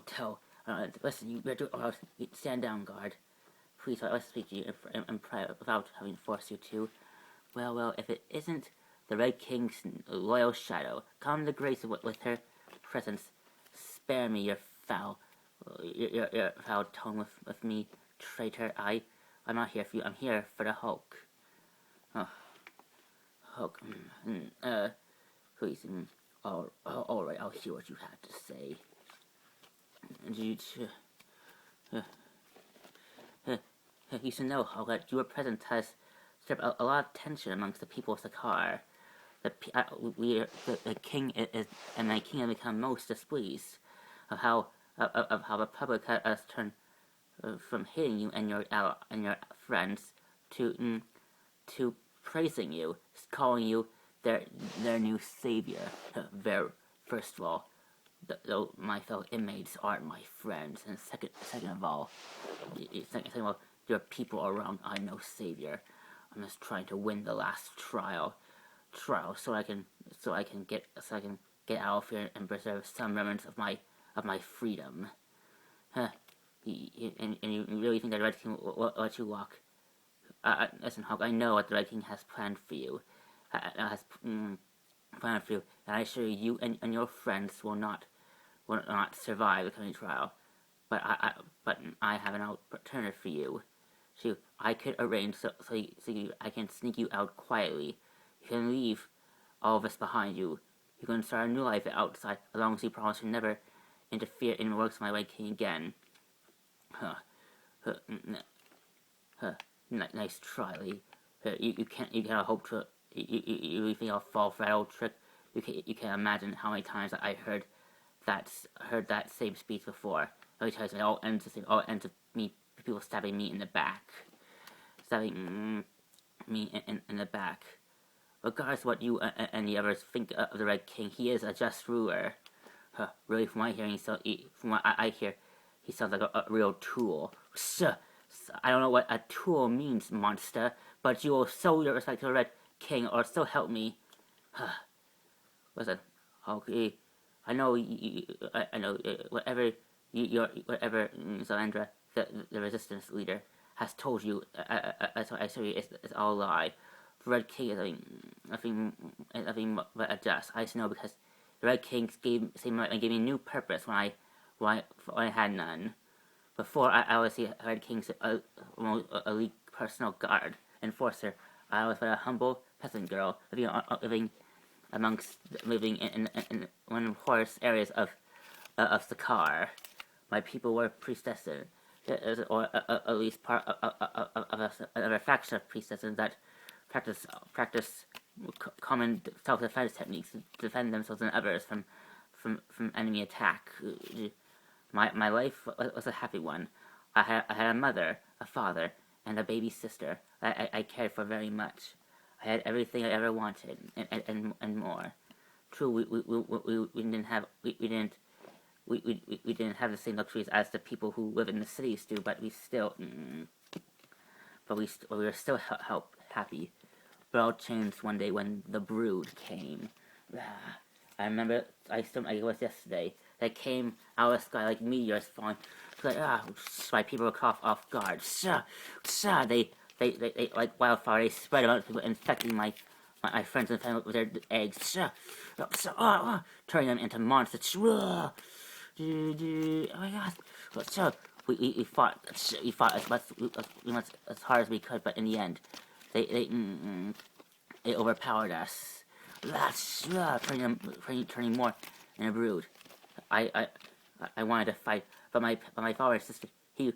hotel. Listen, you better stand down, guard. Please, let's speak to you in private without having to force you to. Well, if it isn't the Red King's loyal shadow, come to grace with her presence. Spare me your foul tone with me, traitor. I'm not here for you. I'm here for the Hulk. Oh, Hulk. Please. All right. I'll hear what you have to say. You should know, Hulk, that your presence has stirred a lot of tension amongst the people of Sakaar. The king is, and my king have become most displeased of how the public has turned from hating you and your friends to praising you, calling you their new savior. First of all, though my fellow inmates aren't my friends, and second of all, your people around are no savior. I'm just trying to win the last trial, so I can get out of here and preserve some remnants of my freedom. And you really think that the Red King will let you walk? Listen, Hulk, I know what the Red King has planned for you. And I assure you and your friends will not survive the coming trial. But I have an alternative for you. So I could arrange so I can sneak you out quietly. You can leave all of us behind you. You can start a new life outside, as long as you promise to never interfere in the works of my Red King again. Nice try, Lee. You cannot hope to. You really think I'll fall for that old trick? You can't imagine how many times I heard that same speech before. Every time it all ends with me, people stabbing me in the back, in the back. Regardless of what you and the others think of the Red King, he is a just ruler. Really, from what I hear, he sounds like a real tool. I don't know what a tool means, monster, but you will show your respect to the Red King, or still help me. Listen, okay, I know whatever Zalandra, the resistance leader, has told you, I assure you, it's all a lie. The Red King is nothing but a jest. I just know because the Red King gave me new purpose when I had none. Before I was the Red King's elite personal guard enforcer. I was but a humble peasant girl living in one of the poorest areas of Sakaar. My people were priestesses, or at least part of a faction of priestesses that practice common self-defense techniques to defend themselves and others from enemy attack. My life was a happy one. I had a mother, a father, and a baby sister I cared for very much. I had everything I ever wanted, and more. True, we didn't have the same luxuries as the people who live in the cities do, but we were still happy. But all changed one day when the Brood came. I remember it was yesterday. They came out of the sky like meteors falling. My people were caught off guard. They like wildfire. They spread amongst people, infecting my friends and family with their eggs. Turning them into monsters. Oh my God! So we fought as hard as we could, but in the end, they overpowered us. Turning more in a Brood. I wanted to fight, but my father insisted. He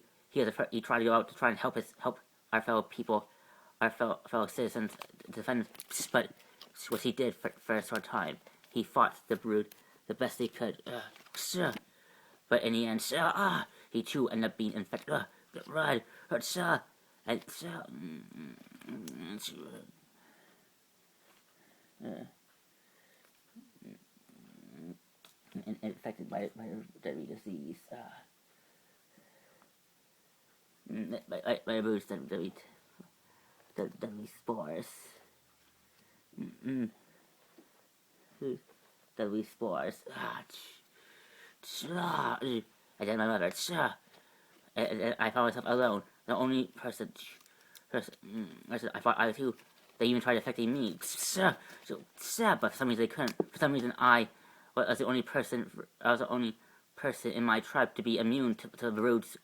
tried to go out to try and help our fellow people, our fellow citizens defend. But what he did for a short time, he fought the Brood the best he could. But in the end, he too ended up being infected. Infected by a deadly disease. By Brood's deadly spores. Deadly spores. I did my mother. I found myself alone. The only person I fought I too. They even tried affecting me. But for some reason they couldn't. For some reason I was the only person. I was the only person in my tribe to be immune to the Brood's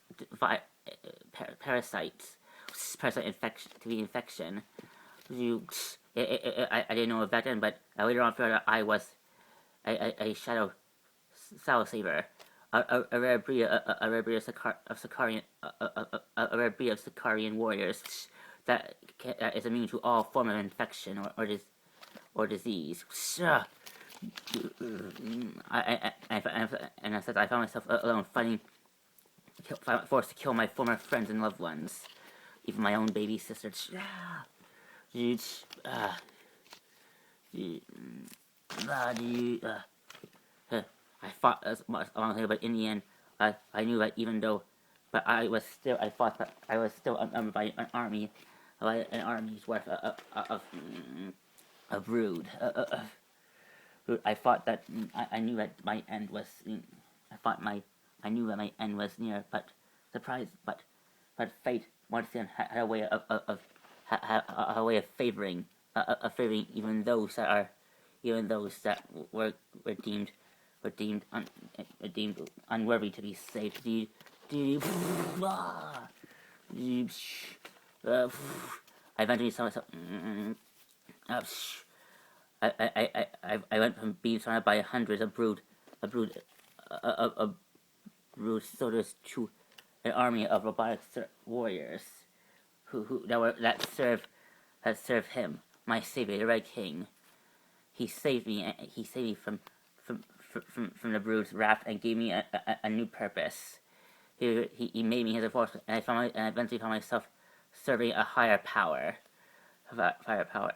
parasites, parasite infection, to the infection. I didn't know it back then, but I later on found out I was a shadow Soul Saver, a rare breed of Sicarian warriors that is immune to all form of infection or disease. And I said I found myself alone, forced to kill my former friends and loved ones, even my own baby sister. I fought as much along here, but in the end, I knew that even though, but I fought, but I was still outnumbered by an army's worth of brood. I thought that I knew that my end was. I knew that my end was near, but fate once again had a way of favoring, even those that were deemed unworthy to be saved. I eventually saw myself. I went from being surrounded by hundreds of brood soldiers to an army of robotic warriors that serve him, my savior, the Red King. He saved me. He saved me from the brood's wrath and gave me a new purpose. He made me his enforcer, and I eventually found myself serving a higher power,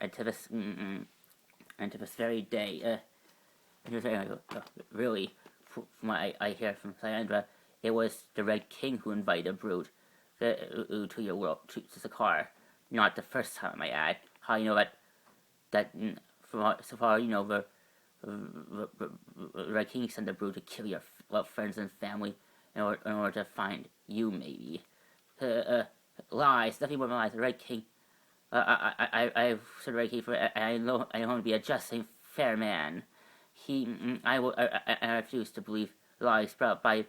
and to this very day, really, from what I hear from Sayandra, it was the Red King who invited the brood to your world, to Sakaar. Not the first time, I add. How you know that so far you know the Red King sent the brood to kill your friends and family in order to find you, maybe. Lies, nothing more than lies. The Red King. I've said Red King for. I know him to be a just and fair man. I refuse to believe lies spread by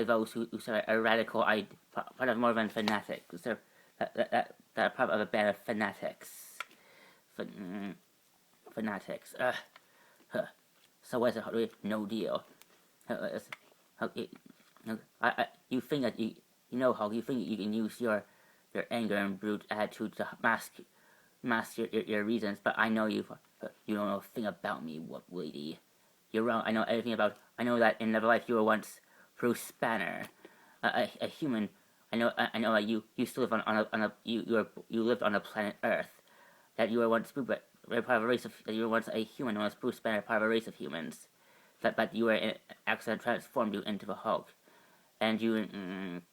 those who serve a radical, part of more than fanatics. That are part of a band of fanatics. Fanatics. So what's it? No deal. You think that you know how you think you can use your anger and brute attitude to mask your reasons, but I know you don't know a thing about me, lady. You're wrong. I know everything about. I know that in another life you were once Bruce Banner, a human. I know that you still live you lived on the planet Earth. That you were once part of a race of. That you were once a human, once Bruce Banner, part of a race of humans. But you were an accident transformed you into the Hulk, and you and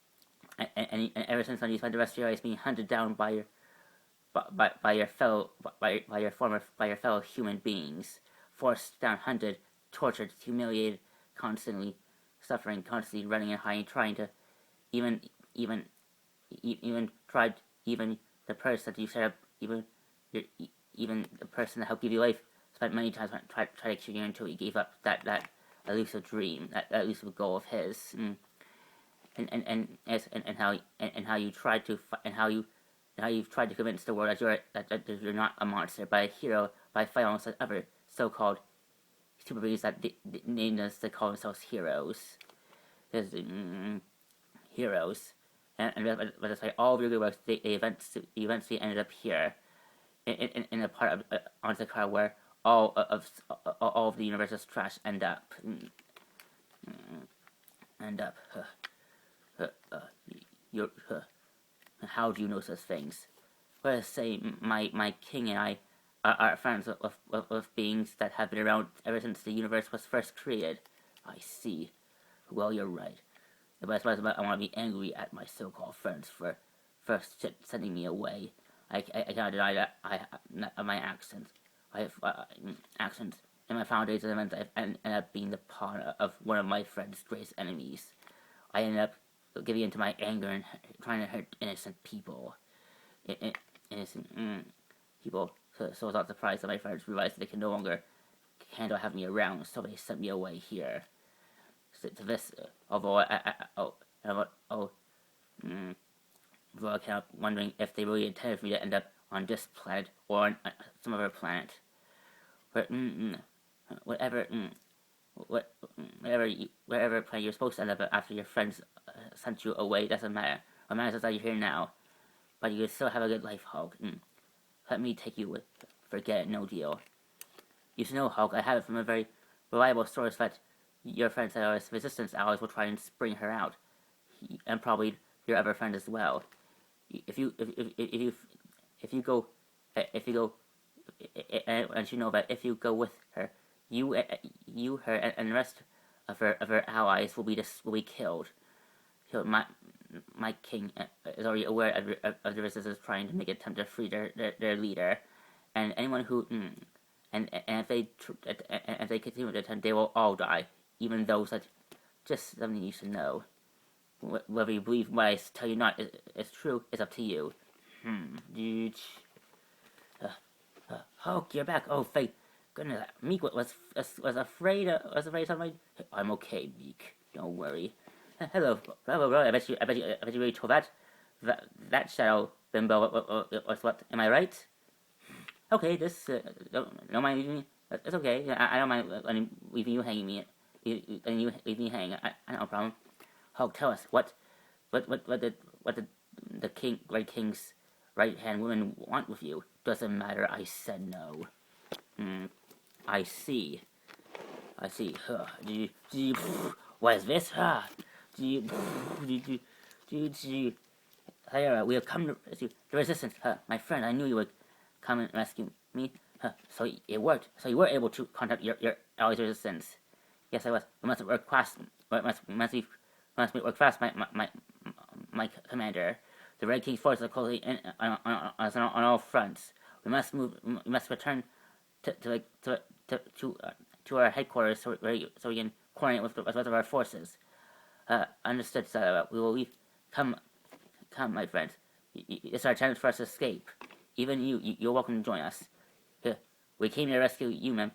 ever since then you spent the rest of your life being hunted down by your fellow human beings, forced down, hunted, tortured, humiliated, constantly suffering, constantly running and hiding, trying to even the person that you set up, even the person that helped give you life, spent many times trying to kill you until he gave up that elusive dream, that elusive goal of his, and how you've tried to convince the world that you're not a monster, but a hero by fighting alongside other so-called super beings that named us to call themselves heroes. Heroes, and despite all of your good works, they eventually ended up here, in a part of on Sakaar where all of the universe's trash end up. How do you know such things? Let us say my king and I are friends with beings that have been around ever since the universe was first created. I see. Well, you're right. But I want to be angry at my so-called friends for first sending me away. I cannot deny that my actions. I have actions in my foundation events. I've ended up being the pawn of one of my friend's greatest enemies. I ended up giving into my anger and trying to hurt innocent people. Innocent people. So I was not surprised that my friends realized they can no longer handle having me around, so they sent me away here. To this, although I kept wondering if they really intended for me to end up on this planet or on some other planet. But whatever, wherever planet you're supposed to end up after your friends sent you away, doesn't matter. What matters is that you're here now. But you can still have a good life, Hulk. Let me take you with forget it, no deal. You should know, Hulk, I have it from a very reliable source that your friends that are resistance allies will try and spring her out, and probably your other friend as well. If you go, and you know that if you go with her, her, and the rest of her allies will be killed. So my king is already aware of the resistance trying to make an attempt to free their leader, and anyone who and if they continue to attempt, they will all die, even those that just something you should know. Whether you believe what I tell you not is true is up to you. Hulk, you're back. Oh, thank goodness. Meek was afraid of something. I'm okay, Meek. Don't worry. Hello, bro. I bet you really told that shadow bimbo was what? Am I right? Okay, this don't mind leaving me. It's okay. I don't mind leaving you hanging me. Letting you leave me hang. I no problem. Hulk, tell us what did the Red King's right hand woman want with you? Doesn't matter. I said no. I see. What is this? We have come to rescue the resistance. My friend, I knew you would come and rescue me. So it worked. So you were able to contact your allies' resistance. Yes, I was. We must work fast. We must work fast, my commander. The Red King's forces are closely in on all fronts. We must move. We must return to our headquarters so we can coordinate with the rest of our forces. Understood, sir. We will leave. Come, my friends. It's our chance for us to escape. Even you're welcome to join us. We came to rescue you, ma'am,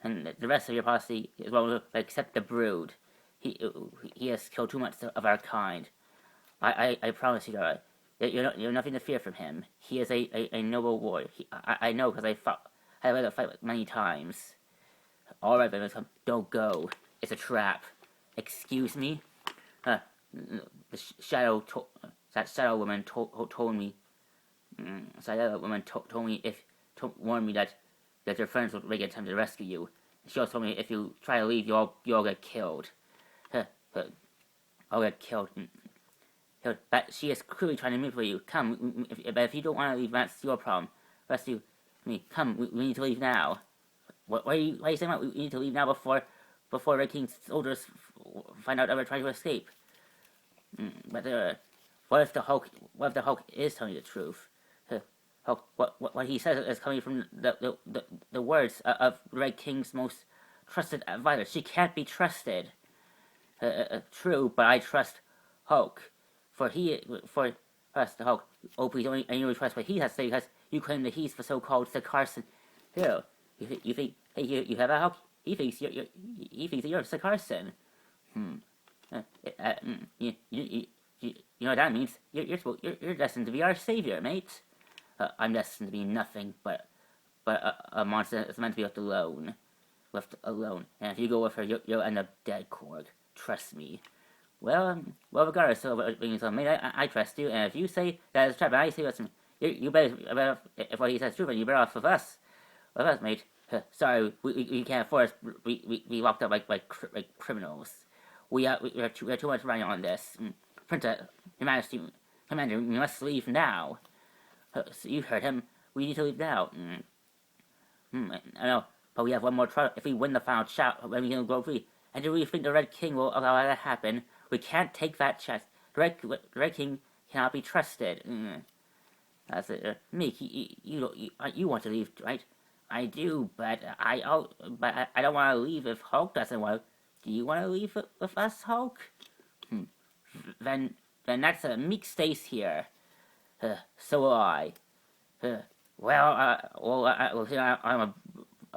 and the rest of your posse is well, except the Brood. He has killed too much of our kind. I promise you, Dora, you're nothing to fear from him. He is a noble warrior. I know because I led a fight many times. All right, then, don't go. It's a trap. Excuse me. That shadow woman told me. Shadow woman told me warn me that your friends will make an attempt to rescue you. She also told me if you try to leave, you'll get killed. I'll get killed. But she is clearly trying to manipulate you. Come, but if you don't want to leave, that's your problem. Rescue me. Come, we need to leave now. What are you saying about we need to leave now before Red King's soldiers find out that we're trying to escape? But what if the Hulk is telling you the truth? Hulk, what he says is coming from the words of Red King's most trusted advisor. She can't be trusted. True, but I trust Hulk. For us, the Hulk. Oh, please don't only trust what he has to say because you claim that he's the so-called Sir Carson. Here, you think? Hey, you have a Hulk? He thinks you're Sir Carson. You know what that means? You're destined to be our savior, mate. I'm destined to be nothing but a monster that's meant to be left alone. And if you go with her, you'll end up dead, Korg. Trust me. Well, regardless of what you tell me, I trust you. And if you say that is a trap, and I say that's you better if what he says is true, then you better off with us, mate. Sorry, we can't afford us. We locked up like criminals. We have too much running on this. Princess, Your Majesty, Commander, we must leave now. So you heard him. We need to leave now. I know, but we have one more trial. If we win the final shot, then we can go free. And do we think the Red King will allow that to happen? We can't take that chance. The Red King cannot be trusted. That's it. Meek, you want to leave, right? I do, but I don't want to leave if Hulk doesn't want to. Do you want to leave with us, Hulk? Then that's Meek stays here. So will I. Uh, I'm a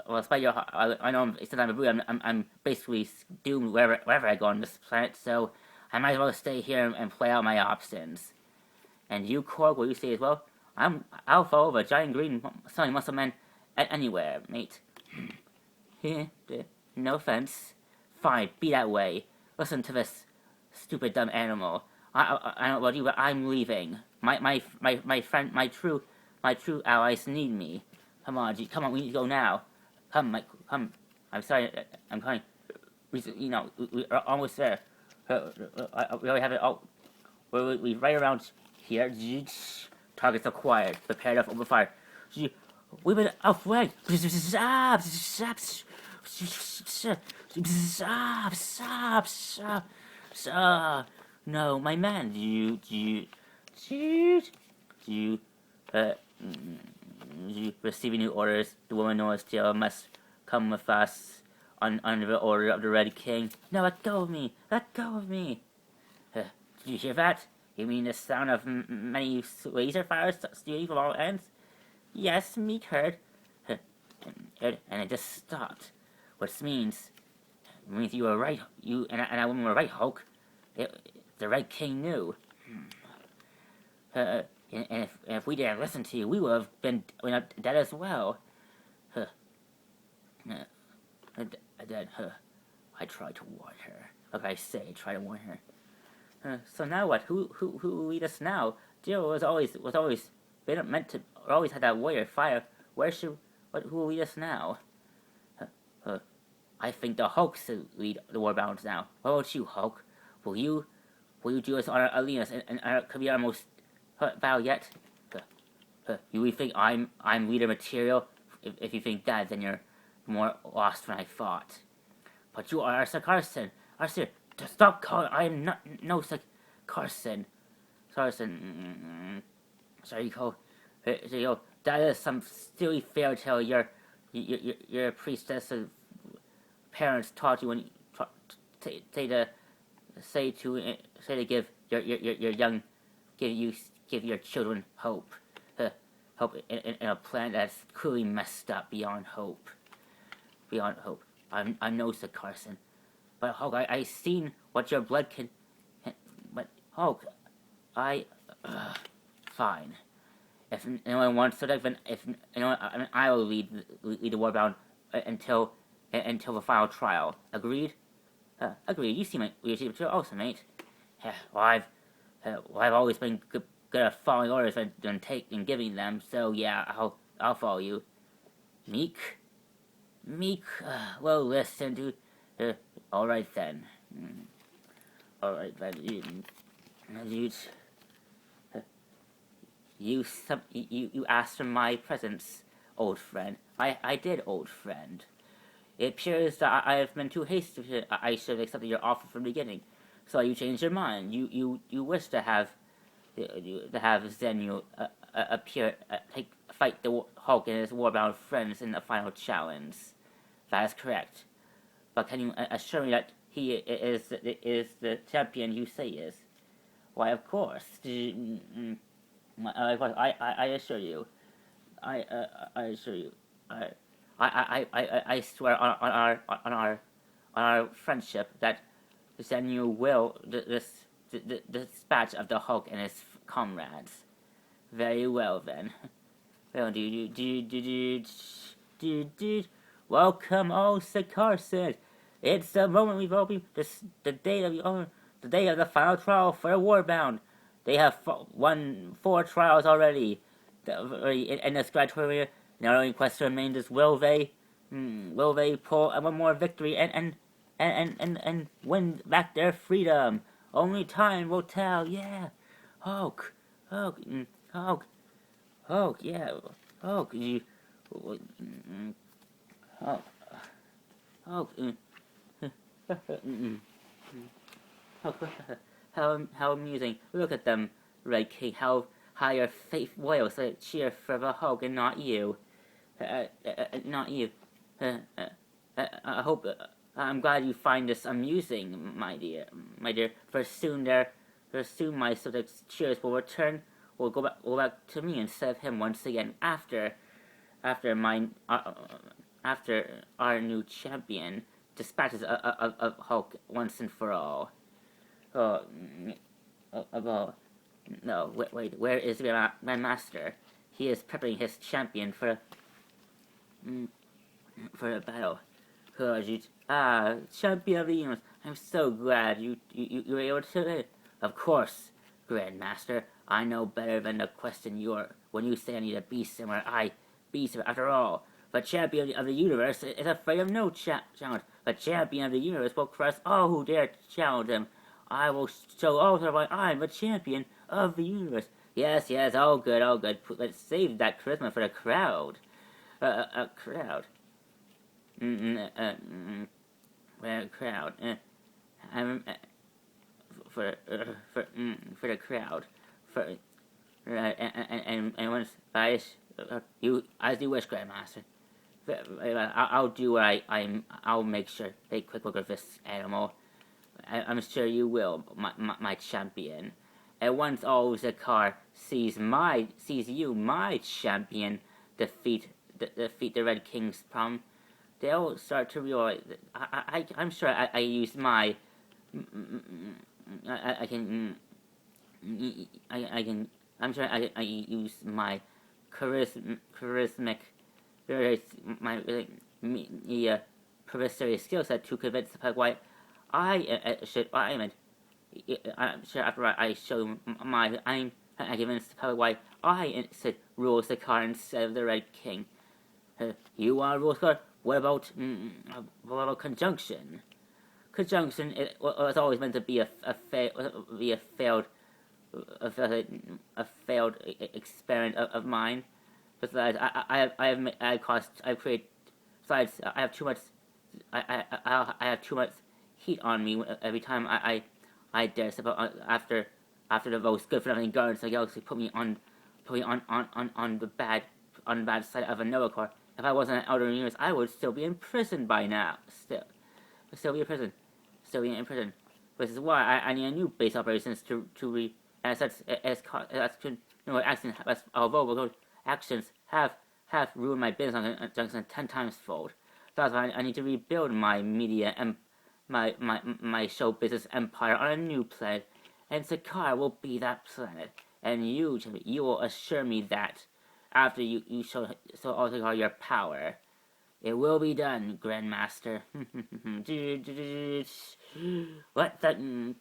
well, despite your, I know since I'm a boot, I'm basically doomed wherever I go on this planet. So I might as well stay here and play out my options. And you, Korg, will you say as well? I'll follow the giant green sunny muscle man anywhere, mate. No offense. Fine, be that way. Listen to this stupid dumb animal. I don't know about you, but I'm leaving. My friend, my true allies need me. Come on, we need to go now. Come. I'm sorry, I'm coming. We're almost there. We already have it all. We right around here. Targets acquired. Prepare to open fire. We've been outflanked. No, my man. You receiving new orders. The woman knows still must come with us under the order of the Red King. No, let go of me. Let go of me. Did you hear that? You mean the sound of many laser fires stealing from all ends? Yes, Meek heard. And it just stopped. Which means you were right. You and that woman were right, Hulk. The Red King knew. And if we didn't listen to you, we would have been dead as well. I tried to warn her. Like I say, try to warn her. So now what? Who will lead us now? Jill was always been meant to. Always had that warrior fire. Who will lead us now? I think the Hulk should lead the Warbounds now. What about you, Hulk? Will you do us on our allegiance and could be our most vow yet? You think I'm leader material? If you think that, then you're more lost than I thought. But you are Sir Carson. Sir, stop calling. I am not no Sir Carson. Carson. Sorry, Cole. That is some silly fairy tale your priestess of parents taught you when you say to give your young give your children hope. Hope in a planet that's clearly messed up beyond hope. I'm no Sir Carson, but Hulk, I seen what your blood can. But Hulk, fine. If anyone wants to, then I will lead the Warbound until the final trial. Agreed? Agreed. You see my leadership too, also, mate. I've always been good at following orders and giving them. So yeah, I'll follow you. Meek. Well, listen, dude. All right then. All right then. You asked for my presence, old friend. I did, old friend. It appears that I have been too hasty. I should have accepted your offer from the beginning. So you changed your mind. You wish to have Zenu appear, fight the Hulk and his warbound friends in the final challenge. That is correct. But can you assure me that he is the champion you say he is? Why, of course. I assure you. I assure you. I swear on our friendship that Zenu will the dispatch of the Hulk and his comrades. Very well then. Well, welcome, all Sir Carson. It's the moment we've all been the day of the final trial for the Warbound. They have won 4 trials already. In this gladiatorial, now only question remains is will they pull one more victory and win back their freedom? Only time will tell. Yeah, Hulk, yeah, Hulk, how amusing! Look at them, Red King. How your faith loyal, so cheer for the Hulk and not you. Not you. I'm glad you find this amusing, my dear. For soon soon my subjects' cheers will return. Will go back to me instead of him once again after my after our new champion dispatches of Hulk once and for all. Oh, no, wait, where is my master? He is preparing his champion for a battle. Champion of the universe, I'm so glad you were able to. Of course, Grandmaster, I know better than to question when you say I need a beast somewhere. Beast after all. The champion of the universe is afraid of no challenge. The champion of the universe will crush all who dare challenge him. I will show all why I'm the champion of the universe. Yes, all good. Let's save that charisma for the crowd. Crowd. Crowd. For the crowd. And once as you wish, Grandmaster. I'll do what I'll make sure. Take a quick look at this animal. I'm sure you will, my champion. And once all the car sees you, my champion, defeat the Red King's problem, they'll start to realize that I'm sure I used my I can I'm sure I use my charismatic professory skill set to convince the public why I'm sure after I show I convince the public why I rules the car instead of the Red King. You want to rule the car? What about conjunction? Conjunction was always meant to be a failed experiment of mine. Besides, I have too much heat on me every time I dare step up after the most good for nothing guards of the galaxy put me on the bad side of another car. If I wasn't an elder universe, I would still be in prison by now. Still be in prison. Which is why I need a new base operations to although actions have ruined my business on Junction 10 times fold. That's why I need to rebuild my media and my show business empire on a new planet, and Sakar will be that planet. And you will assure me that after you show all your power. It will be done, Grandmaster. What the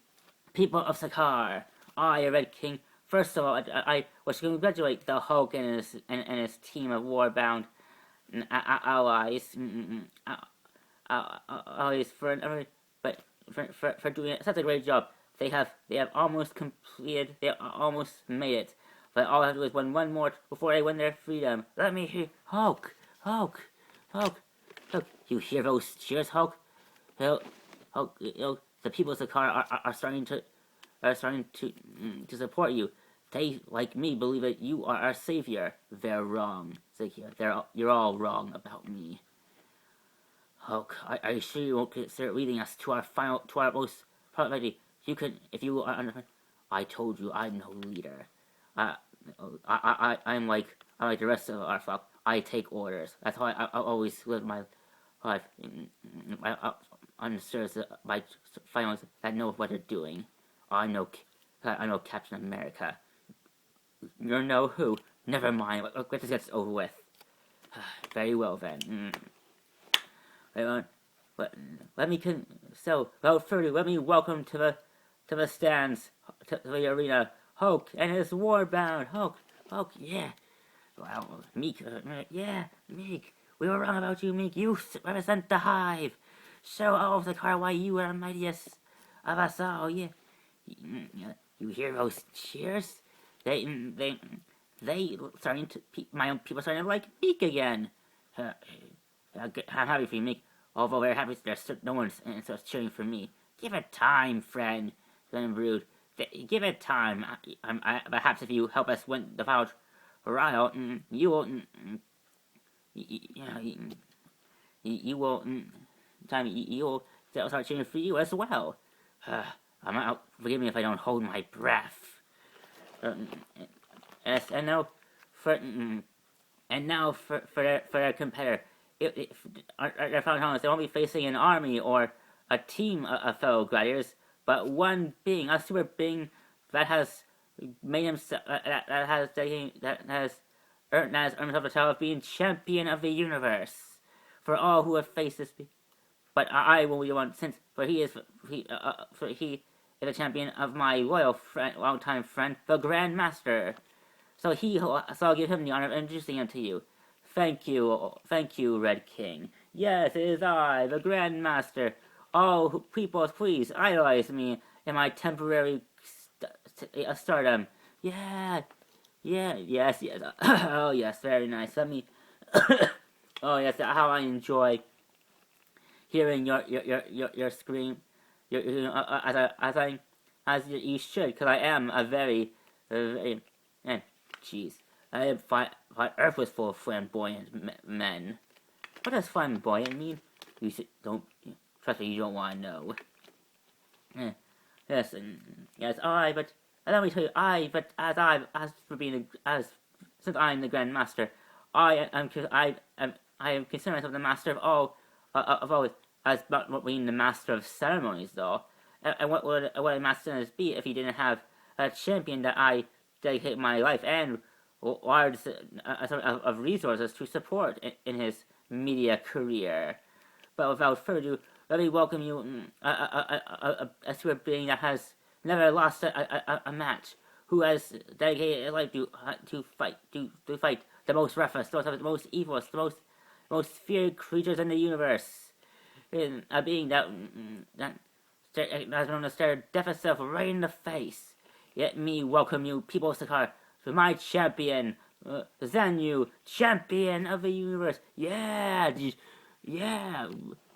people of Sakar? I, Red King. First of all, I wish to congratulate the Hulk and his team of warbound allies. Allies for doing such a great job. They have almost completed. They almost made it. But all I have to do is win one more before they win their freedom. Let me hear Hulk. You hear those cheers, Hulk? Hulk, the people of Sakar are starting to support you. They, like me, believe that you are our savior. They're wrong, Zakir. You're all wrong about me. Hulk, are you sure you won't consider leading us to our most probably? You can, if you are under. I told you I'm no leader. I'm like the rest of our flock. I take orders. That's how I always live my life. Underserved by finals that know what they're doing. I know Captain America. You know who? Never mind. Let's just get this over with. Very well then. Let me without further, let me welcome to the stands, to the arena, Hulk and his warbound. Hulk, yeah. Well, Meek, Meek. We were wrong about you, Meek. You represent the Hive. Show all of the car why you are the mightiest of us all. Yeah. You hear those cheers? They starting to. My own people starting to like Meek again. I'm happy for you, Meek. Although they're happy, no one's starts cheering for me. Give it time, friend. Then rude. Give it time. Perhaps if you help us win the final trial, you will. You will. Time you will start cheering for you as well. Forgive me if I don't hold my breath. Um, yes, and now for their competitor, their fellow Thomas, they won't be facing an army or a team of fellow gladiators, but one being, a super being that has made himself that has earned himself the title of being champion of the universe for all who have faced this. But I will be the one, since he is the champion of my longtime friend, the Grand Master. So I'll give him the honor of introducing him to you. Thank you, Red King. Yes, it is I, the Grand Master. All people, please idolize me in my temporary stardom. Yeah, yes. Oh yes, very nice. Let me. Oh yes, how I enjoy hearing your scream, as you should, because I am a very, jeez, I am Earth was full of flamboyant men. What does flamboyant mean? You don't trust me. You don't want to know. Yes, but let me tell you, since I am the Grand Master, I am considering myself the master of all, as not being the master of ceremonies, though. And what would a master ceremonies be if he didn't have a champion that I dedicate my life and large of resources to support in his media career? But without further ado, let me welcome you, a super being that has never lost a match, who has dedicated his life to fight the most roughest, the most evil, the most feared creatures in the universe. A being that has known to stare death itself right in the face. Let me welcome you, people of Sakar, to my champion, Zanyu, champion of the universe. Yeah.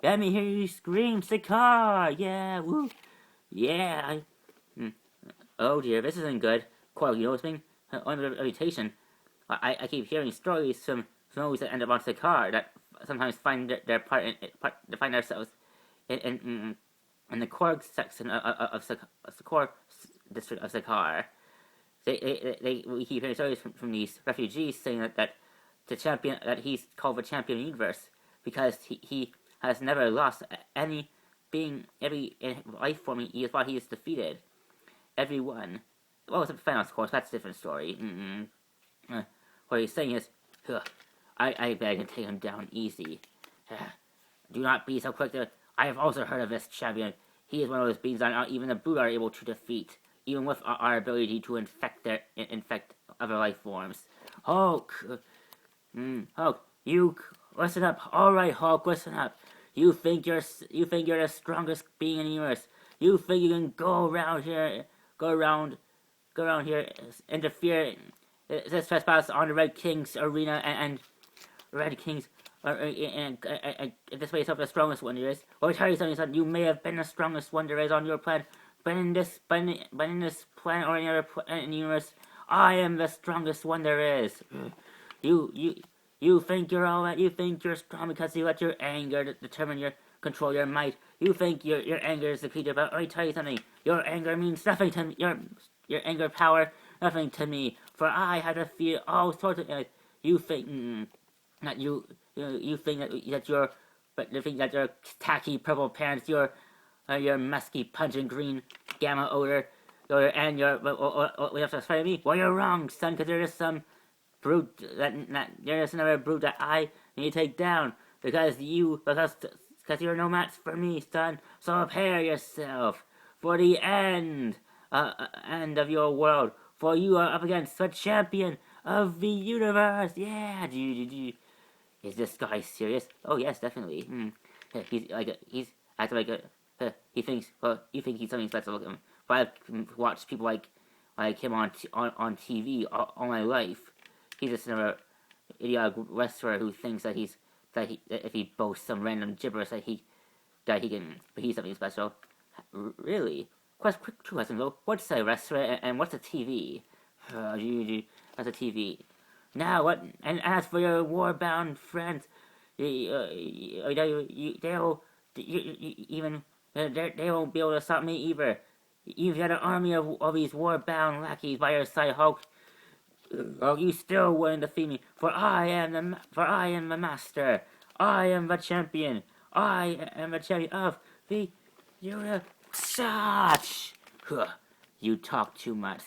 Let me hear you scream, Sakar. Yeah, woo. Yeah. Oh dear, this isn't good. Coil, you know what's being on the reputation. I keep hearing stories from those that end up on Sakar that sometimes find find themselves in the Korg section of Sakar district of Sakar. We keep hearing stories from these refugees saying that the champion, that he's called the champion of the universe because he has never lost every life form he has defeated. Everyone. Well, it's a Thanos, of course, that's a different story. What he's saying is, I bet I can take him down easy. Do not be so quick to... I have also heard of this champion. He is one of those beings that not even the brute are able to defeat, even with our ability to infect other life forms. Hulk! Hulk, you... Listen up. Alright, Hulk, listen up. You think you're the strongest being in the universe. You think you can go around here, interfere, trespass on the Red King's arena and Red King's, and display yourself the strongest one there is. Well, I tell you something, son. You may have been the strongest one there is on your planet, but in this planet or any other planet in the universe, I am the strongest one there is. You think you're all that? You think you're strong because you let your anger control your might. You think your anger is the key to, but let me tell you something. Your anger means nothing to me. Your anger power, nothing to me. For I had to feel all sorts of... you think that you think that your tacky purple pants, your musky pungent green gamma odor, and you have to fight me? Well, you're wrong, son, because there's some brute there's another brute that I need to take down because you're no match for me, son. So prepare yourself for the end of your world. For you are up against the champion of the universe. Yeah. Is this guy serious? Oh yes, definitely. He's acting like a. He thinks. Well, you think he's something special. But I've watched people like him on TV all my life. He's just another idiotic wrestler who thinks that if he boasts some random gibberish that he can, but he's something special. Really? Quick question though. What's a wrestler and what's a TV? That's a TV. Now what? And as for your war-bound friends, they won't be able to stop me either. You've got an army of these war-bound lackeys by your side, Hulk. You still wouldn't defeat me, for I am the master. I am the champion. I am the champion of the universe. You talk too much.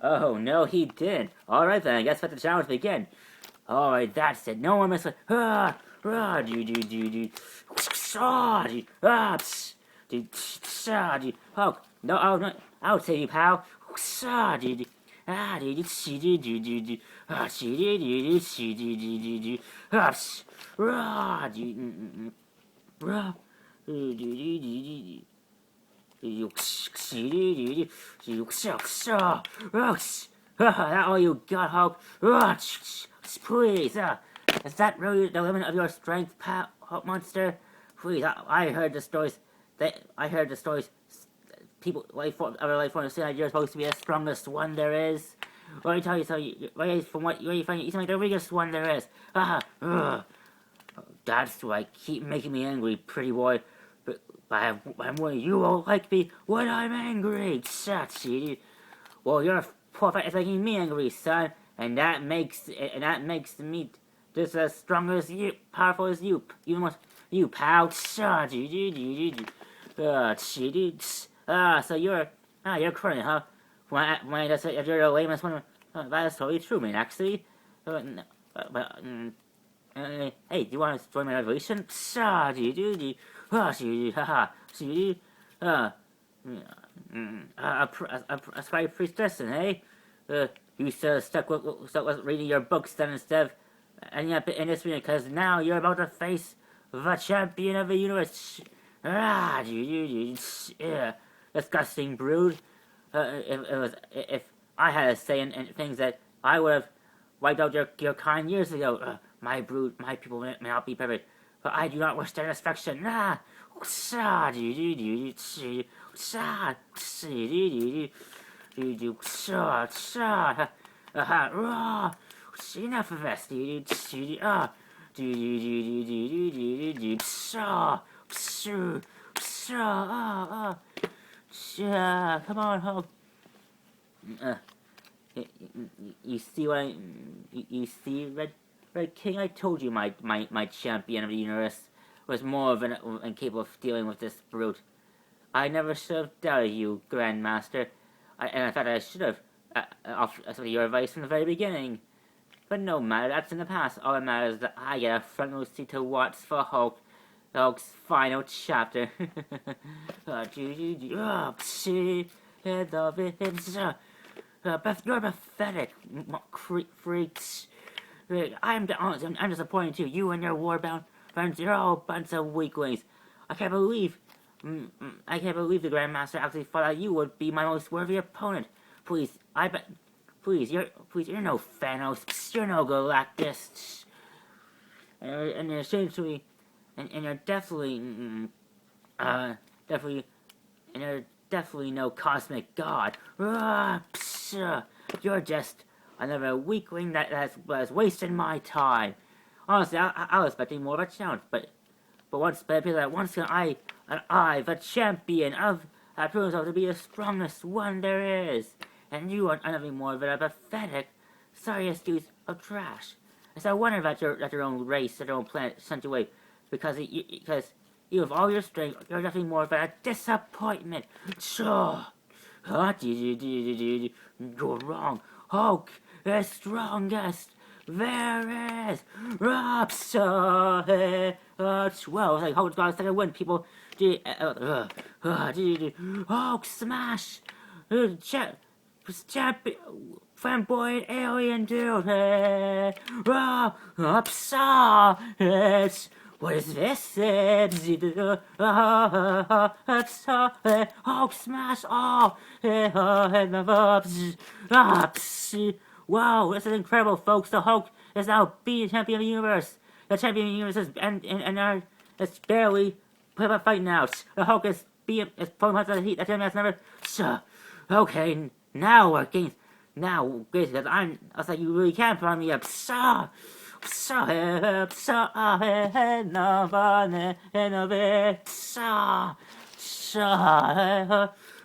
Oh, no, he didn't. All right, then. I guess let the challenge begin. All right, that's it. No one misses. Hulk. No, I'll tell you, pal. That all you got, Hulk? Please, is that really the limit of your strength, Hulk monster? Please, I heard the stories. People, other life forms say that you're supposed to be the strongest one there is. Let me tell you, from what you find, you seem like the weakest one there is. That's why keep making me angry, pretty boy. But I'm worried you won't like me when I'm angry. Well, your poor fight is making me angry, son, and that makes me just as strong as you, powerful as you, even with you, pal. So you're crying, huh? When I said you're the lamest one, that is totally true, man. Actually, hey, do you want to join my revolution? A spy priestess, hey? You stuck with reading your books then instead of ending up in this meeting, because now you're about to face the champion of the universe. Disgusting brood. If I had a say in things that I would have wiped out your kind years ago. My people may not be perfect, but I do not wish their destruction. Enough of this. Come on, Hulk. You see what you see, Red King? I told you my champion of the universe was more of an incapable of dealing with this brute. I never should have doubted you, Grandmaster. And I thought I should have offered your advice from the very beginning. But no matter, that's in the past. All that matters is that I get a front row seat to watch for Hulk's final chapter. You're pathetic, freaks. I'm disappointed too. You and your war-bound friends, you're all a bunch of weaklings. I can't believe the Grandmaster actually thought that you would be my most worthy opponent. Please, you're no Thanos. You're no Galactus. And you're essentially, and you're definitely no cosmic god. You're just another weakling that has wasted my time. Honestly, I was expecting more of a challenge, but once again, I, the champion of that proves myself to be the strongest one there is, and you are nothing more than a pathetic, sorry use of trash. It's a wonder that your own race, that your own planet sent you away, because you have all your strength, you're nothing more than a disappointment. Sure. You're wrong. Hulk, the strongest there is. Well, like Hulk's got a second win. People, Hulk smash, flamboyant alien dude. What is this? Hulk smash! Wow, this is incredible, folks. The Hulk is now being champion of the universe. The champion of the universe and it's barely put up a fight now. The Hulk is pulling much of the heat. The champion has never. Okay, now we're getting. Now, because I was like, you really can't put me up.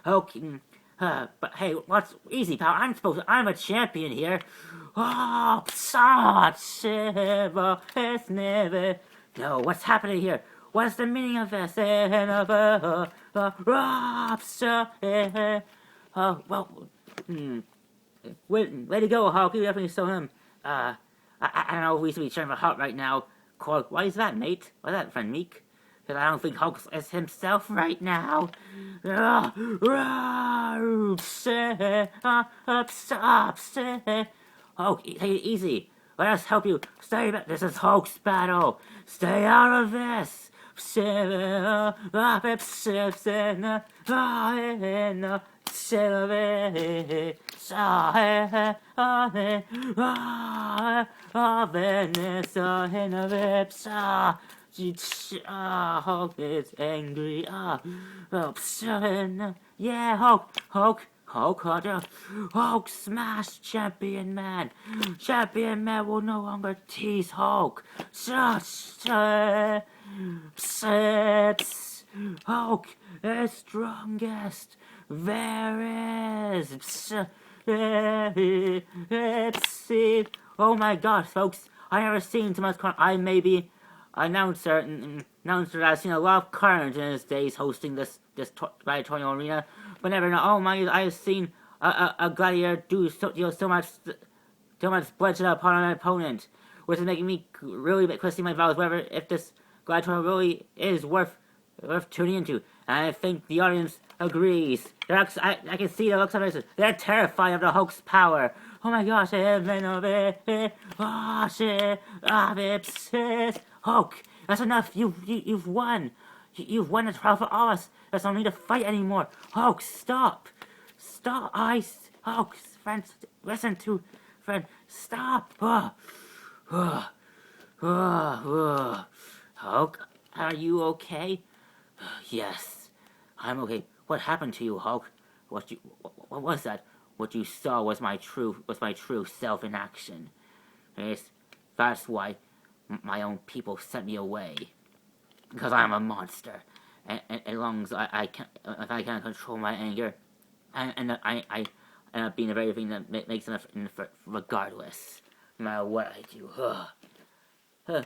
Okay, But hey, what's easy, pal? I'm a champion here. Oh, such it's never. No, what's happening here? What's the meaning of this? Oh, well, way to go, Hulk. You definitely saw him. I don't know if we should be cheering for Hulk right now. Cork, why is that, mate? Why is that, friend Meek? Because I don't think Hulk is himself right now. Hulk, take it easy. Let us help you. Stay back. This is Hulk's battle. Stay out of this. Hulk is angry. Yeah, Hulk smash Champion Man. Champion Man will no longer tease Hulk. Hulk is strongest there is. Oh my gosh, folks! I never seen so much. I may be announcer that I've seen a lot of carnage in his days hosting this gladiatorial arena, but never know. Oh my! I've seen a gladiator do so much bloodshed upon an opponent, which is making me really question my vows whether if this gladiatorial really is worth tuning into. And I think the audience agrees. I can see the looks of it. They're terrified of the Hulk's power. Oh my gosh! Hulk, that's enough. You've won. You've won the trial for all of us. There's no need to fight anymore. Hulk, stop. Hulk, friends, listen to friend. Stop. Hulk, are you okay? Yes, I'm okay. What happened to you, Hulk? What was that? What you saw was my true self in action. Yes, that's why my own people sent me away. Because I'm a monster, and as long as I can't control my anger, and I end up being the very thing that makes enough regardless, no matter what I do.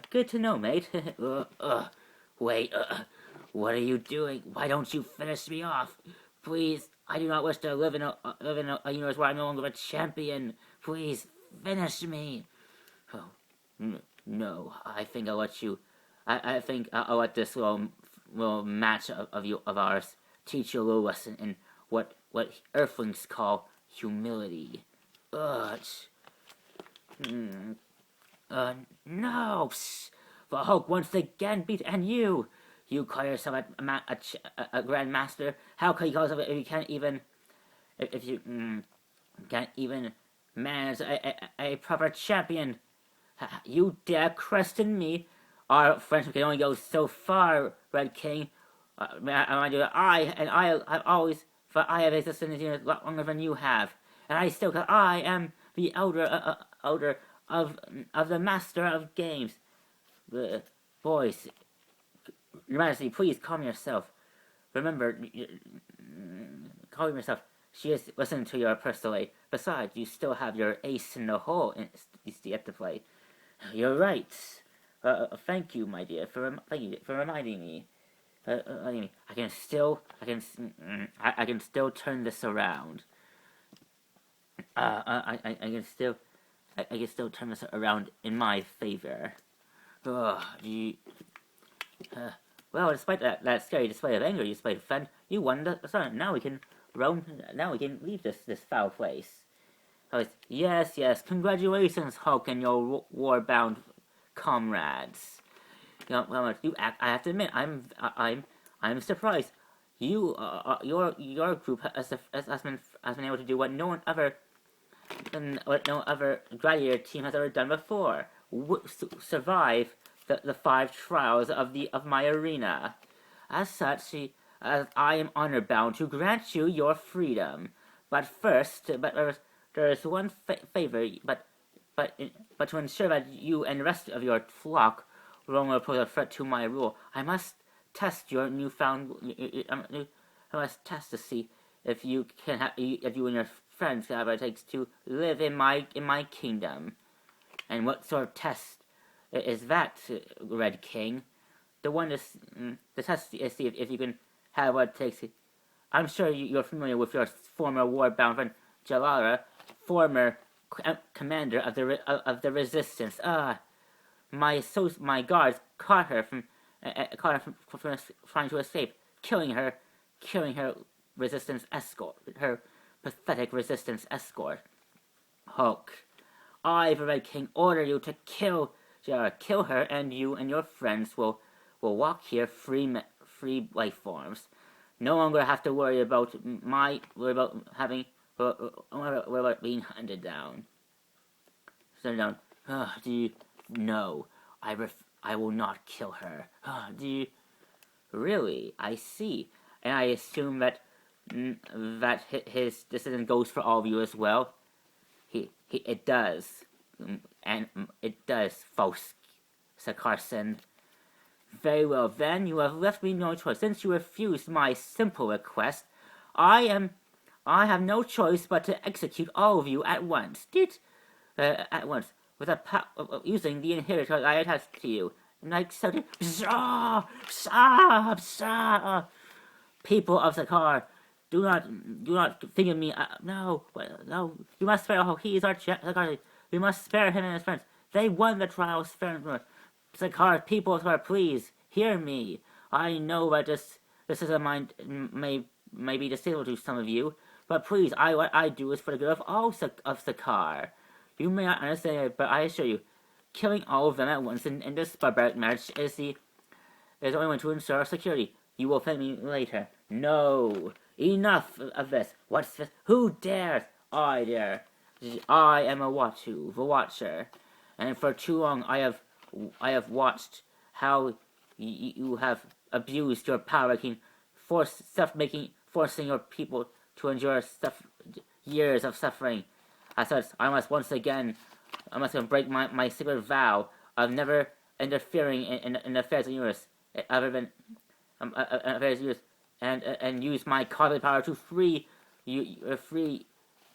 Good to know, mate. Wait, what are you doing? Why don't you finish me off? Please, I do not wish to live in a universe where I'm no longer a champion. Please, finish me. Oh, no, I think I'll let you. I think I'll let this little match of ours teach you a little lesson in what Earthlings call humility. No. The Hulk once again beat, and you call yourself a grandmaster. How can you call yourself if you can't even can't even manage a proper champion? You dare question me? Our friendship can only go so far, Red King. I have existed in here a lot longer than you have, and I am the elder of the master of games. Boys, Your Majesty, please calm yourself. Remember, calm yourself. She is listening to your personally. Besides, you still have your ace in the hole yet to play. You're right. Thank you, my dear, for reminding me. I can still turn this around. I can still turn this around in my favor. Well, despite that scary display of anger you displayed, friend, you won the sun. Now we can leave this foul place. Yes, congratulations, Hulk and your war-bound comrades. I have to admit, I'm surprised. Your group has been able to do what no other gladiator team has ever done before. Survive the 5 trials of my arena. As such, as I am honor bound to grant you your freedom. But there is one favor. But to ensure that you and the rest of your flock will no longer pose a threat to my rule, I must test your newfound. I must test to see if you if you and your friends can have what it takes to live in my kingdom. And what sort of test is that, Red King? The one is the test is see if you can have what it takes. I'm sure you're familiar with your former war-bound friend Jalara, former commander of the resistance. My guards caught her from trying to escape, killing her resistance escort, her pathetic resistance escort. Hulk, I, the Red King, order you to kill her, and you and your friends will walk here free life forms. No longer have to worry about being hunted down. Sit down. Do you? No, I will not kill her. Do you? Really? I see. And I assume that his decision goes for all of you as well. It does, and it does, false Carson. Very well, then, you have left me no choice. Since you refused my simple request, I have no choice but to execute all of you at once. At once, with using the inheritors I attached to you. And I so did. People of the car, do not think of me. No. You must spare. Oh, he is our Zakar. We must spare him and his friends. They won the trials fair and good. Zakar, people of the car, please hear me. I know that this is a mind may be distasteful to some of you, but please, what I do is for the good of all of Zakar. You may not understand it, but I assure you, killing all of them at once in this barbaric match is the only way to ensure our security. You will thank me later. No. Enough of this. What's this? Who dares? I dare. I am a Watu, the Watcher. And for too long I have watched how you have abused your power, forcing your people to endure years of suffering. As such, I must break my sacred vow of never interfering in affairs of yours, other than affairs of yours, and use my cosmic power to free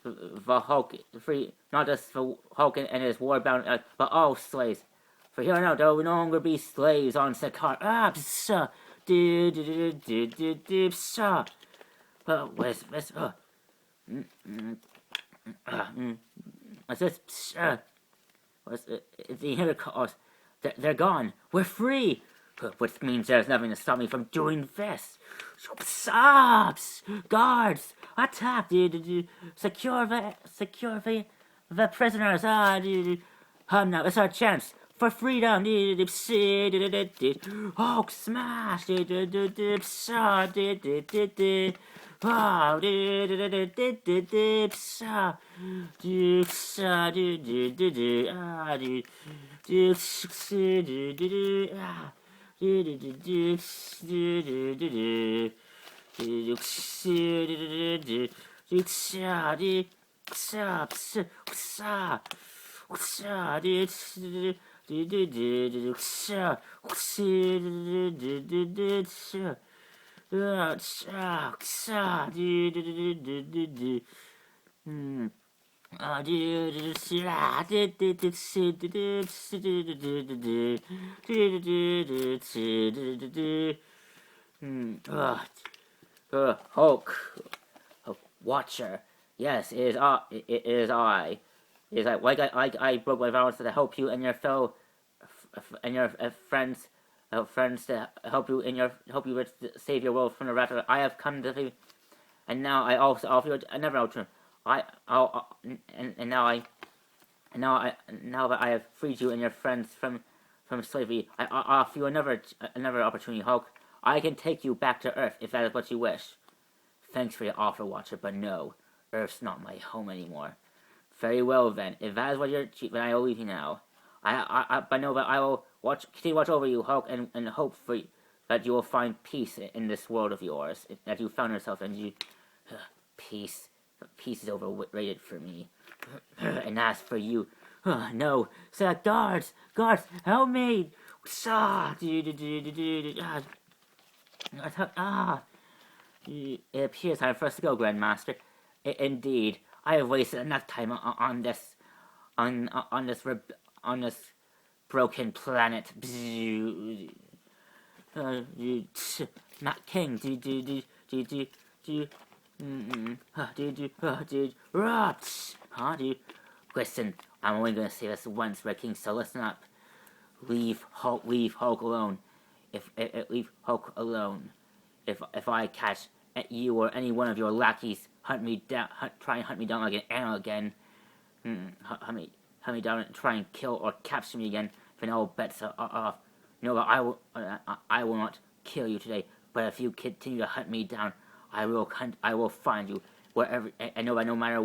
the Hulk, free not just the Hulk and his war-bound, but all slaves. For here on out, there will no longer be slaves on Sakaar. But where's this? What's this? What's the inhibitors? They're gone. We're free. Which means there's nothing to stop me from doing this. Guards, attack! Secure the prisoners. Now it's our chance for freedom. Hulk smash! Hulk, Watcher. Yes, it is I. It is I. Like I broke my vows to help you and your fellow and your friends to help you save your world from the wrath. I have come to save, and now I also offer you another alternative. Now that I have freed you and your friends from slavery, I offer you another opportunity, Hulk. I can take you back to Earth if that is what you wish. Thanks for your offer, Watcher, but no, Earth's not my home anymore. Very well then, if that is what then I will leave you now. But know that I will continue to watch over you, Hulk, and hope that you will find peace in this world of yours that you found yourself in. Peace is overrated for me. And as for you, no, so guards, help me! It appears time for us to go, Grandmaster. Indeed, I have wasted enough time on this, on this broken planet. Not King. Listen, I'm only gonna say this once, Red King. So listen up. Leave Hulk alone. Leave Hulk alone. If I catch you or any one of your lackeys try and hunt me down like an animal again, hunt me down and try and kill or capture me again, then all bets are off. No, I will not kill you today. But if you continue to hunt me down, I will find you wherever. And no matter no matter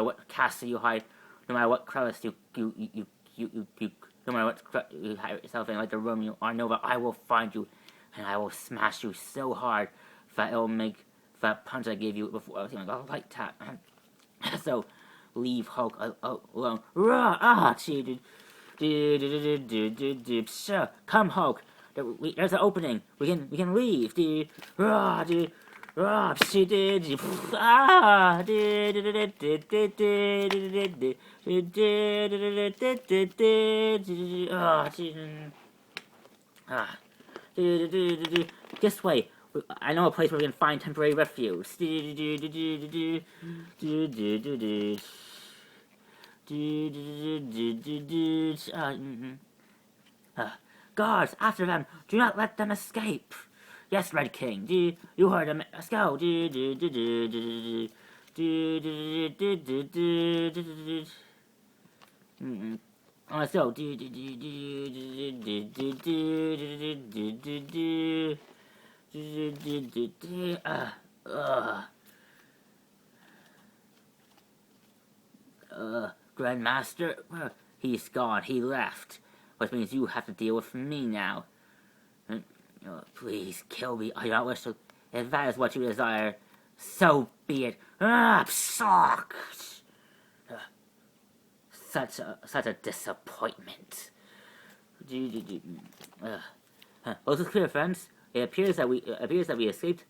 what castle you hide, no matter what crevice you no matter what you hide yourself in, like the room you are, know that I will find you, and I will smash you so hard that it will make that punch I gave you before like a light tap. So leave Hulk alone. Come, Hulk. There's an opening. We can leave. This way. I know a place where we can find temporary refuge. Guards, after them! Do not let them escape! Yes, Red King, you heard him. Let's go! Let's go! Grandmaster, he's gone. He left. Which means you have to deal with me now. Please kill me. I do not wish to. If that is what you desire, so be it. Suck. Such a disappointment. Well, this is clear, friends. It appears that we escaped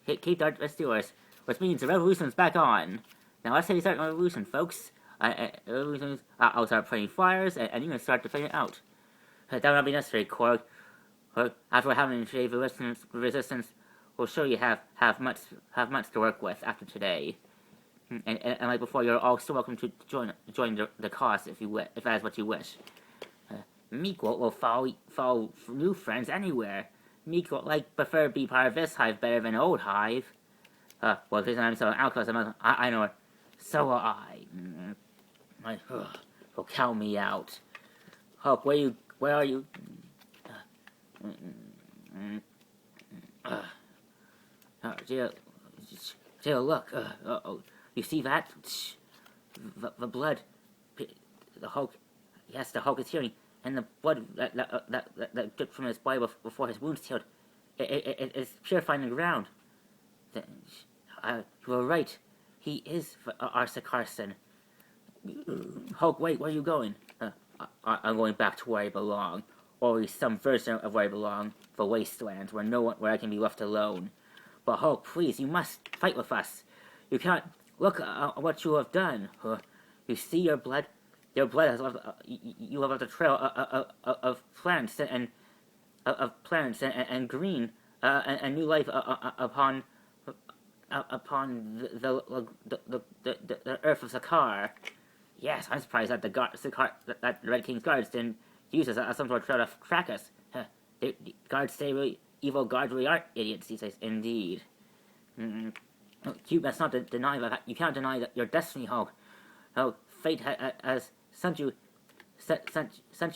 Cape Dark Rescuers, which means the revolution's back on. Now let's say we start a revolution, folks. I'll start playing flyers, and you can start to figure it out. That will not be necessary, Korg. After having achieved resistance, we'll show you have much to work with after today. And like before, you're all still welcome to join the cause if that is what you wish. Meek will follow new friends anywhere. Meek will prefer to be part of this hive better than old hive. Well, because I'm so outcast, I know it. So will I. Will count me out. Hulk, where are you? Jill, look. You see that? The blood. The Hulk. Yes, the Hulk is healing, and the blood that dripped from his body before his wounds healed. It's purifying the ground. You were right. He is Arsa Carson. Hulk, wait, where are you going? I'm going back to where I belong, or at least some version of where I belong, the wasteland, where I can be left alone. But Hulk, please, you must fight with us. You cannot look at what you have done. You see your blood. Your blood has left. You have left a trail of plants and green and new life upon the earth of Sakaar. Yes, I'm surprised that that the Red King's guards didn't use us as some sort of trail to track us. The guards say evil guards really are idiots these days, indeed. You must not deny that. You cannot deny that your destiny, Hulk. Fate has sent you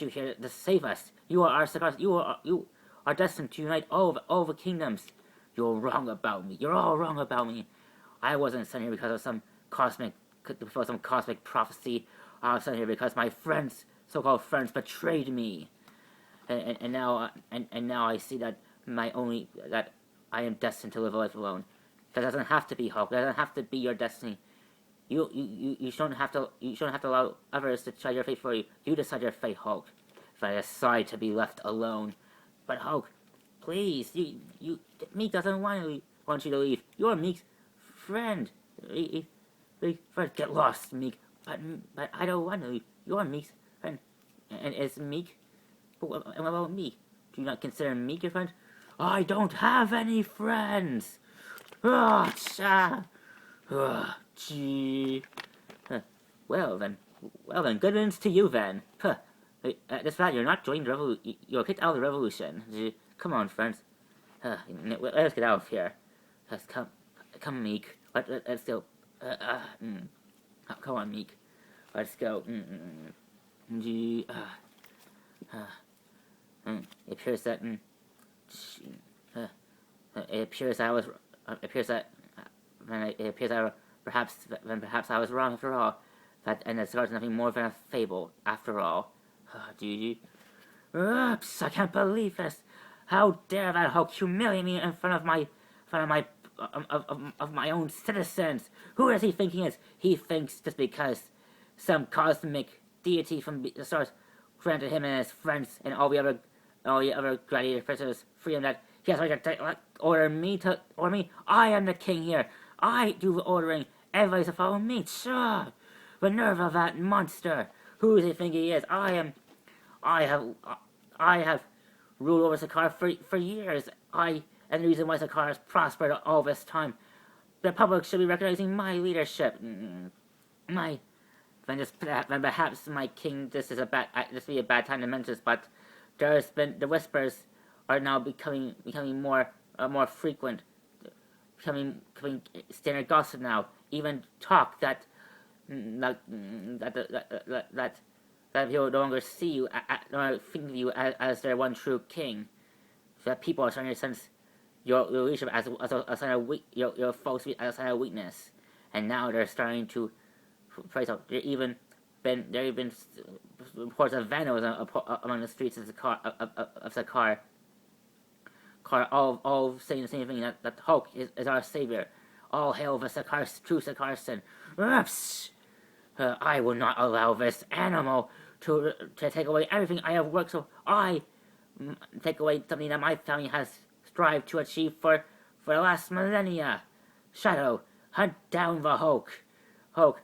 here to save us. You are our Sakaar. You are destined to unite all the kingdoms. You're wrong about me. You're all wrong about me. I wasn't sent here because of some cosmic prophecy. I was sent here because my friends, so-called friends, betrayed me. And now I see that that I am destined to live a life alone. That doesn't have to be, Hulk. That doesn't have to be your destiny. You shouldn't have to allow others to decide your fate for you. You decide your fate, Hulk. If I decide to be left alone, but Hulk, please, Meek doesn't want want you to leave. You're Meek's friend. Friend, get lost, Meek. But I don't want to leave. You're Meek's friend. And it's Meek. But what about me? Do you not consider Meek your friend? I don't have any friends. Ah, cha. Ah, gee. Well then, good riddance to you then. Huh. This fact, you're not joining the revolution. You're kicked out of the revolution. Gee. Come on, friends. Let's get out of here. Let's come, Meek. Let's go. Come on, Meek. Let's go. Gee. It appears that. It appears I was. It appears that. It appears I perhaps I was wrong after all. And the cigar's nothing more than a fable after all. Gee. Oops! I can't believe this. How dare that Hulk humiliate me in front of my own citizens? Who does he think he is? He thinks just because some cosmic deity from the stars granted him and his friends and all the other gladiator prisoners freedom that he has right to order me. I am the king here. I do the ordering. Everybody's to follow me. Sure. The nerve of that monster. Who does he think he is? I have ruled over Sakaar for years. And the reason why Sakaar has prospered all this time. The public should be recognizing my leadership. Then perhaps my king, this be a bad time to mention this, but the whispers are now becoming more frequent, becoming standard gossip now. Even talk that people no longer see you, no think of you as their one true king. So that people are starting to sense your leadership as a sign of your folks as a sign of weakness, and now they're starting to praise out. There have been reports of vandalism among the streets of Sakaar. All saying the same thing, that Hulk is our savior. All hail the true Sakaarson. I will not allow this animal to take away everything I have worked so. I take away something that my family has strived to achieve for the last millennia. Shadow, hunt down the Hulk. Hulk,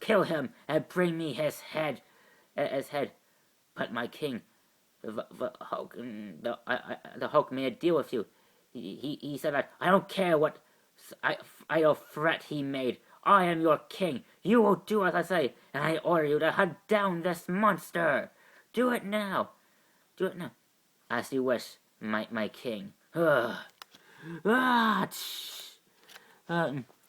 kill him and bring me his head. But my king, the Hulk made a deal with you. He said that I don't care what idle threat he made. I am your king. You will do as I say, and I order you to hunt down this monster. Do it now. As you wish, my king.